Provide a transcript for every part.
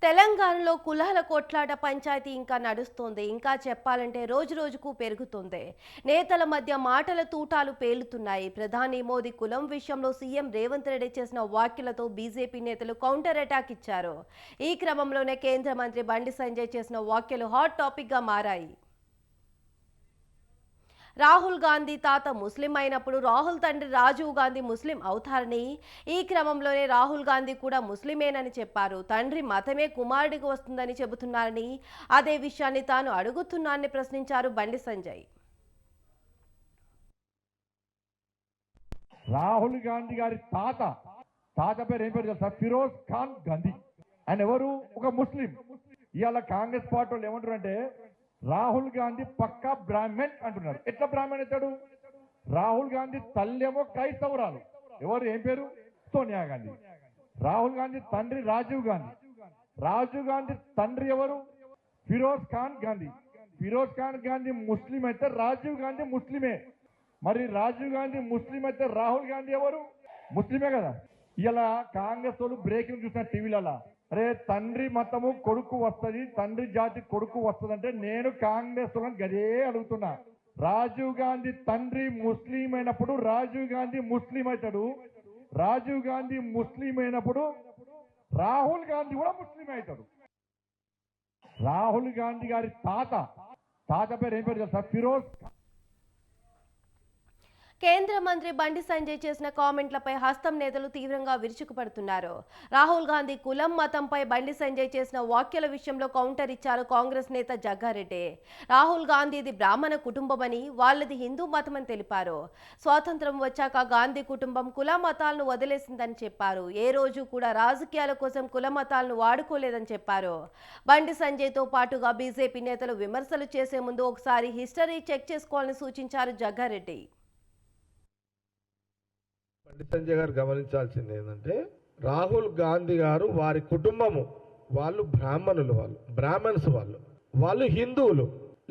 తెలంగాణలో కులాల కొట్లాట పంచాయతీ ఇంకా నడుస్తోంది. ఇంకా చెప్పాలంటే రోజు రోజుకు పెరుగుతోంది. నేతల మధ్య మాటల తూటాలు పేలుతున్నాయి. ప్రధాని మోదీ కులం విషయంలో సీఎం రేవంత్ రెడ్డి చేసిన వ్యాఖ్యలతో బీజేపీ నేతలు కౌంటర్ అటాక్ ఇచ్చారు. ఈ క్రమంలోనే కేంద్ర మంత్రి బండి సంజయ్ చేసిన వ్యాఖ్యలు హాట్ టాపిక్ గా మారాయి. రాహుల్ గాంధీ తాత ముస్లిం అయినప్పుడు రాహుల్ తండ్రి రాజీవ్ గాంధీ ముస్లిం అవుతారని, ఈ క్రమంలోనే రాహుల్ గాంధీ కూడా ముస్లిమేనని చెప్పారు. తండ్రి మతమే కుమారుడికి వస్తుందని చెబుతున్నారని, అదే విషయాన్ని తాను అడుగుతున్నానని ప్రశ్నించారు బండి సంజయ్. రాహుల్ గాంధీ గారి తాత పేరు ఏం పేరు తెలుసా? ఫిరోజ్ ఖాన్ గాంధీ. ఆయన ఎవరు? ఒక ముస్లిం. ఇవాళ కాంగ్రెస్ పార్టీ వాళ్ళు ఏమంటారు అంటే రాహుల్ గాంధీ పక్కా బ్రాహ్మణ్ అంటున్నారు. ఎట్లా బ్రాహ్మణ్ అవుతాడు? రాహుల్ గాంధీ తల్లేమో క్రైస్తవురాలు. ఎవరు? ఏం పేరు? సోనియా గాంధీ. రాహుల్ గాంధీ తండ్రి రాజీవ్ గాంధీ. రాజీవ్ గాంధీ తండ్రి ఎవరు? ఫిరోజ్ ఖాన్ గాంధీ. ఫిరోజ్ ఖాన్ గాంధీ ముస్లిం అయితే రాజీవ్ గాంధీ ముస్లిమే. మరి రాజీవ్ గాంధీ ముస్లిం అయితే రాహుల్ గాంధీ ఎవరు? ముస్లిమే కదా. ఇలా కాంగ్రెస్ వాళ్ళు బ్రేకింగ్ చూసిన టీవీలలో, అరే తండ్రి మతము కొడుకు వస్తుంది, తండ్రి జాతి కొడుకు వస్తుంది అంటే నేను కాంగ్రెస్ వాళ్ళని గదే అడుగుతున్నా. రాజీవ్ గాంధీ తండ్రి ముస్లిం అయినప్పుడు రాజీవ్ గాంధీ ముస్లిం అవుతాడు. రాజీవ్ గాంధీ ముస్లిం అయినప్పుడు రాహుల్ గాంధీ కూడా ముస్లిం అవుతాడు. రాహుల్ గాంధీ గారి తాత పేరు ఏం పేరు తెలుసా? ఫిరోజ్. కేంద్ర మంత్రి బండి సంజయ్ చేసిన కామెంట్లపై హస్తం నేతలు తీవ్రంగా విరుచుకుపడుతున్నారు. రాహుల్ గాంధీ కులం మతంపై బండి సంజయ్ చేసిన వ్యాఖ్యల విషయంలో కౌంటర్ ఇచ్చారు కాంగ్రెస్ నేత జగ్గారెడ్డి. రాహుల్ గాంధీది బ్రాహ్మణ కుటుంబమని, వాళ్ళది హిందూ మతమని తెలిపారు. స్వాతంత్రం వచ్చాక గాంధీ కుటుంబం కుల మతాలను వదిలేసిందని చెప్పారు. ఏ రోజు కూడా రాజకీయాల కోసం కుల మతాలను వాడుకోలేదని చెప్పారు. బండి సంజయ్తో పాటుగా బీజేపీ నేతలు విమర్శలు చేసే ముందు ఒకసారి హిస్టరీ చెక్ చేసుకోవాలని సూచించారు జగ్గారెడ్డి. బండి సంజయ్ గారు గమనించాల్సింది ఏంటంటే, రాహుల్ గాంధీ గారు వారి కుటుంబము వాళ్ళు బ్రాహ్మణులు, వాళ్ళు హిందువులు.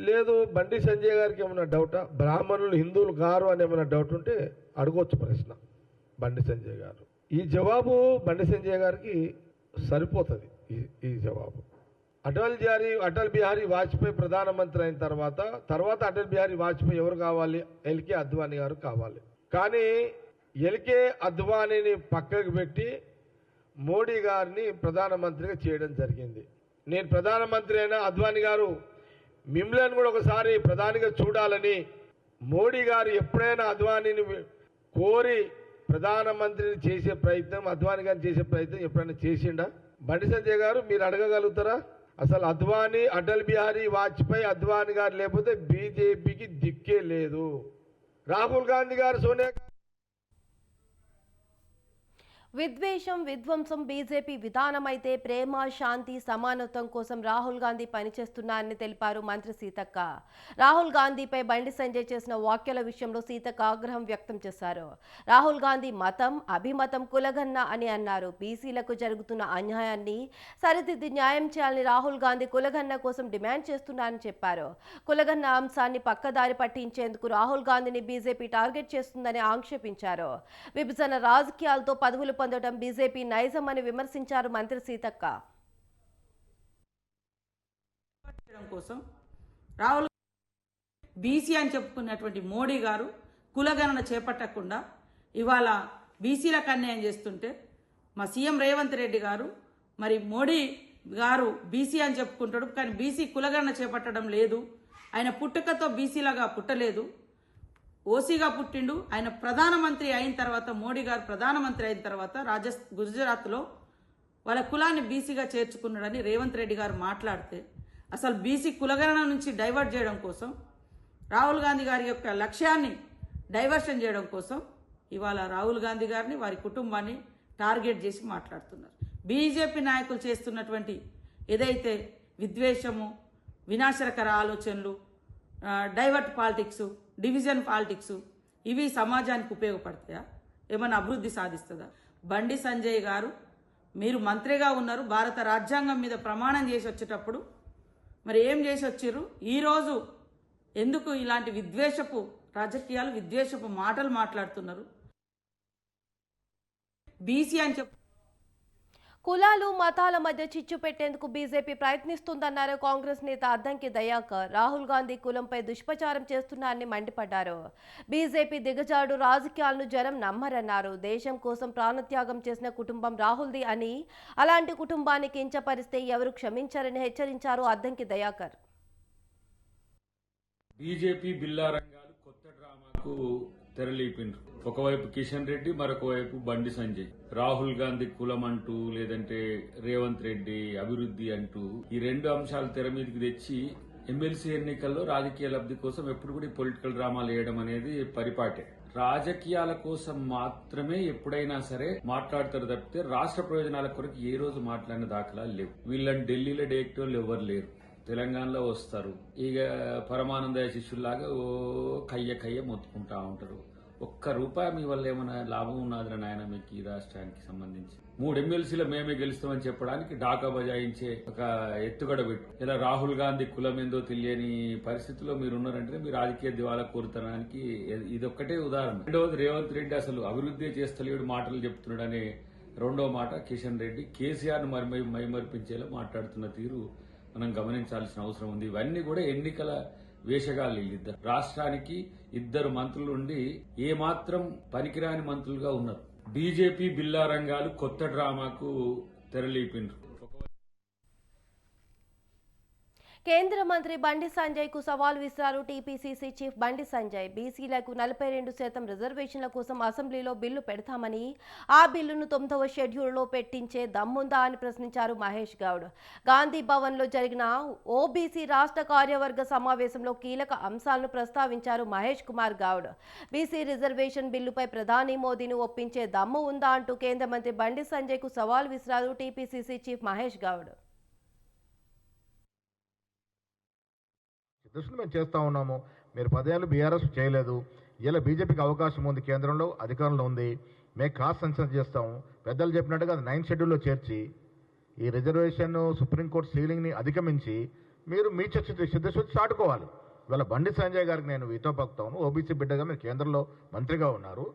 లేదు బండి సంజయ్ గారికి ఏమైనా డౌటా? బ్రాహ్మణులు హిందువులు గారు అని ఏమైనా డౌట్ ఉంటే అడగొచ్చు ప్రశ్న బండి సంజయ్ గారు. ఈ జవాబు బండి సంజయ్ గారికి సరిపోతుంది. ఈ జవాబు అటల్ బిహారీ వాజ్పేయి ప్రధానమంత్రి అయిన తర్వాత అటల్ బిహారీ వాజ్పేయి ఎవరు కావాలి? ఎల్కే అద్వానీ గారు కావాలి. కానీ ఎల్కే అద్వానీని పక్కకు పెట్టి మోడీ గారిని ప్రధానమంత్రిగా చేయడం జరిగింది. నేను ప్రధానమంత్రి అయినా అద్వానీ గారు మిమ్మల్ని కూడా ఒకసారి ప్రధానిగా చూడాలని మోడీ గారు ఎప్పుడైనా అద్వానీని కోరి ప్రధానమంత్రిని చేసే ప్రయత్నం, అద్వానీ గారిని చేసే ప్రయత్నం ఎప్పుడైనా చేసిండా? బండి సంజయ్ గారు మీరు అడగగలుగుతారా? అసలు అద్వానీ, అటల్ బిహారీ వాజ్పేయి, అద్వానీ గారు లేకపోతే బీజేపీకి దిక్కే లేదు. రాహుల్ గాంధీ గారు, సోనియా విద్వేషం, విధ్వంసం బీజేపీ విధానమైతే ప్రేమ, శాంతి, సమానత్వం కోసం రాహుల్ గాంధీ పనిచేస్తున్నారని తెలిపారు మంత్రి సీతక్క. రాహుల్ గాంధీపై బండి సంజయ్ చేసిన వ్యాఖ్యల విషయంలో సీతక్క ఆగ్రహం వ్యక్తం చేశారు. రాహుల్ గాంధీ మతం, అభిమతం కులగన్న అని అన్నారు. బీసీలకు జరుగుతున్న అన్యాయాన్ని సరిదిద్ది న్యాయం చేయాలని రాహుల్ గాంధీ కులగన్న కోసం డిమాండ్ చేస్తున్నారని చెప్పారు. కులగన్న అంశాన్ని పక్కదారి పట్టించేందుకు రాహుల్ గాంధీని బీజేపీ టార్గెట్ చేస్తుందని ఆక్షేపించారు. విభజన రాజకీయాలతో పదవులు పొందడం బీజేపీ నైజం అని విమర్శించారు మంత్రి సీతక్క. కోసం రాహుల్ బీసీ అని చెప్పుకున్నటువంటి మోడీ గారు కులగణన చేపట్టకుండా ఇవాళ బీసీలకు అన్యాయం చేస్తుంటే మా సీఎం రేవంత్ రెడ్డి గారు, మరి మోడీ గారు బీసీ అని చెప్పుకుంటాడు కానీ బీసీ కులగణన చేపట్టడం లేదు. ఆయన పుట్టుకతో బీసీలాగా పుట్టలేదు, ఓసీగా పుట్టిండు. ఆయన ప్రధానమంత్రి అయిన తర్వాత, మోడీ గారు ప్రధానమంత్రి అయిన తర్వాత గుజరాత్లో వాళ్ళ కులాన్ని బీసీగా చేర్చుకున్నాడని రేవంత్ రెడ్డి గారు మాట్లాడితే, అసలు బీసీ కులగణన నుంచి డైవర్ట్ చేయడం కోసం, రాహుల్ గాంధీ గారి యొక్క లక్ష్యాన్ని డైవర్షన్ చేయడం కోసం ఇవాళ రాహుల్ గాంధీ గారిని, వారి కుటుంబాన్ని టార్గెట్ చేసి మాట్లాడుతున్నారు. బీజేపీ నాయకులు చేస్తున్నటువంటి ఏదైతే విద్వేషము, వినాశకర ఆలోచనలు, డైవర్ట్ పాలిటిక్స్, డివిజన్ పాలిటిక్స్, ఇవి సమాజానికి ఉపయోగపడతాయా? ఏమైనా అభివృద్ధి సాధిస్తుందా? బండి సంజయ్ గారు మీరు మంత్రిగా ఉన్నారు, భారత రాజ్యాంగం మీద ప్రమాణం చేసి వచ్చేటప్పుడు మరి ఏం చేసి వచ్చిర్రు? ఈరోజు ఎందుకు ఇలాంటి విద్వేషపు రాజకీయాలు, విద్వేషపు మాటలు మాట్లాడుతున్నారు? బీసీ అని కులాలు మతాల మధ్య చిచ్చు పెట్టేందుకు బీజేపీ ప్రయత్నిస్తుందన్నారు కాంగ్రెస్ నేత అద్దంకి దయాకర్. రాహుల్ గాంధీ కులంపై దుష్ప్రచారం చేస్తున్నారని మండిపడ్డారు. బీజేపీ దిగజాడు రాజకీయాలను జనం నమ్మరన్నారు. దేశం కోసం ప్రాణత్యాగం చేసిన కుటుంబం రాహుల్ది అని, అలాంటి కుటుంబాన్ని కించపరిస్తే ఎవరు క్షమించారని హెచ్చరించారు అద్దంకి దయాకర్. బీజేపీ బిల్లా రంగాలు కొత్త డ్రామాకు తెరలేపిండ్రు. ఒకవైపు కిషన్ రెడ్డి, మరొక వైపు బండి సంజయ్. రాహుల్ గాంధీ కులం అంటూ, లేదంటే రేవంత్ రెడ్డి అభివృద్ధి అంటూ ఈ రెండు అంశాలు తెర మీదకి తెచ్చి ఎమ్మెల్సీ ఎన్నికల్లో రాజకీయ లబ్ధి కోసం ఎప్పుడు కూడా పొలిటికల్ డ్రామాలు వేయడం అనేది పరిపాటే. రాజకీయాల కోసం మాత్రమే ఎప్పుడైనా సరే మాట్లాడతారు తప్పితే రాష్ట్ర ప్రయోజనాల కొరకు ఏ రోజు మాట్లాడిన దాఖలాలు లేవు. వీళ్ళని ఢిల్లీలో డైరెక్టర్లు ఎవరు లేరు. తెలంగాణలో వస్తారు, ఇక పరమానంద శిష్యుల్లాగా ఓ కయ్య మొత్తుకుంటా ఉంటారు. ఒక్క రూపాయి మీ వల్ల ఏమైనా లాభం ఉన్నది నాయన మీకు ఈ రాష్ట్రానికి సంబంధించి? 3 ఎమ్మెల్సీలు మేమే గెలుస్తామని చెప్పడానికి డాకా బజాయించే ఒక ఎత్తుగడ పెట్టు. ఇలా రాహుల్ గాంధీ కులం ఏందో తెలియని పరిస్థితిలో మీరు ఉన్నారంటే మీ రాజకీయ దివాలా కోరుతనానికి ఇదొక్కటే ఉదాహరణ. రెండవది, రేవంత్ రెడ్డి అసలు అభివృద్ధి చేస్తలేడు, మాటలు చెప్తున్నాడనే రెండో మాట. కిషన్ రెడ్డి కేసీఆర్ మైమర్పించేలా మాట్లాడుతున్న తీరు మనం గమనించాల్సిన అవసరం ఉంది. ఇవన్నీ కూడా ఎన్నికల వేషగాళ్ళు. ఇద్దరు రాష్ట్రానికి 2 మంత్రులు ఉండి ఏమాత్రం పనికిరాని మంత్రులుగా ఉన్నారు. బీజేపీ బిల్లా రంగాలు కొత్త డ్రామాకు తెరలేపిండ్రు. కేంద్ర మంత్రి బండి సంజయ్ కు సవాల్ విసిరారు టీపీసీసీ చీఫ్ బండి సంజయ్. బీసీలకు 42% రిజర్వేషన్ల కోసం అసెంబ్లీలో బిల్లు పెడతామని, ఆ బిల్లును 9వ షెడ్యూల్లో పెట్టించే దమ్ముందా అని ప్రశ్నించారు మహేష్ గౌడ్. గాంధీ భవన్లో జరిగిన ఓబీసీ రాష్ట్ర కార్యవర్గ సమావేశంలో కీలక అంశాలను ప్రస్తావించారు మహేష్ కుమార్ గౌడ్. బీసీ రిజర్వేషన్ బిల్లుపై ప్రధాని మోదీని ఒప్పించే దమ్ము ఉందా అంటూ కేంద్ర మంత్రి బండి సంజయ్ కు సవాల్ విసిరారు టీపీసీసీ చీఫ్ మహేష్ గౌడ్. దృష్టిని మేము చేస్తూ ఉన్నాము. మీరు 10 ఏళ్ళు బీఆర్ఎస్ చేయలేదు. ఇలా బీజేపీకి అవకాశం ఉంది, కేంద్రంలో అధికారంలో ఉంది. మేము కాస్ట్ సెన్సస్ చేస్తాము. పెద్దలు చెప్పినట్టుగా అది 9th షెడ్యూల్లో చేర్చి ఈ రిజర్వేషన్ సుప్రీంకోర్టు సీలింగ్ని అధిగమించి మీరు మీ చిత్తశుద్ధి చాటుకోవాలి. ఇవాళ బండి సంజయ్ గారికి నేను వీతో పక్కుతాను. ఓబీసీ బిడ్డగా మీరు కేంద్రంలో మంత్రిగా ఉన్నారు.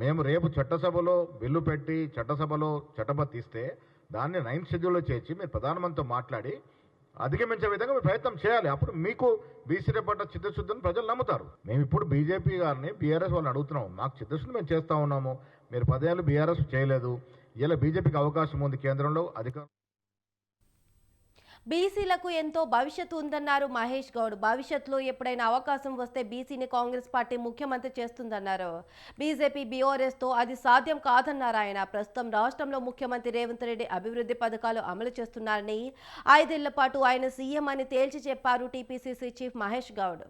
మేము రేపు చట్టసభలో బిల్లు పెట్టి చట్టసభలో చట్టబద్ధ తీస్తే దాన్ని 9th షెడ్యూల్లో చేర్చి మీరు ప్రధానమంత్రితో మాట్లాడి అధిగమించే విధంగా మీరు ప్రయత్నం చేయాలి. అప్పుడు మీకు బీసీల పట్ల చిత్తశుద్ధిని ప్రజలు నమ్ముతారు. మేము ఇప్పుడు బీజేపీ గారిని బీఆర్ఎస్ వాళ్ళని అడుగుతున్నాము. మాకు చిత్తశుద్ధి మేము చేస్తూ ఉన్నాము. మీరు 10 ఏళ్ళు బీఆర్ఎస్ చేయలేదు. ఇలా బీజేపీకి అవకాశం ఉంది, కేంద్రంలో అధికారం. బీసీలకు ఎంతో భవిష్యత్తు ఉందన్నారు మహేష్ గౌడ్. భవిష్యత్తులో ఎప్పుడైనా అవకాశం వస్తే బీసీని కాంగ్రెస్ పార్టీ ముఖ్యమంత్రి చేస్తుందన్నారు. బీజేపీ బీఆర్ఎస్తో అది సాధ్యం కాదన్నారు ఆయన. ప్రస్తుతం రాష్ట్రంలో ముఖ్యమంత్రి రేవంత్ రెడ్డి అభివృద్ధి పథకాలు అమలు చేస్తున్నారని, 5 ఏళ్ల పాటు ఆయన సీఎం అని తేల్చి చెప్పారు టీపీసీసీ చీఫ్ మహేష్ గౌడ్.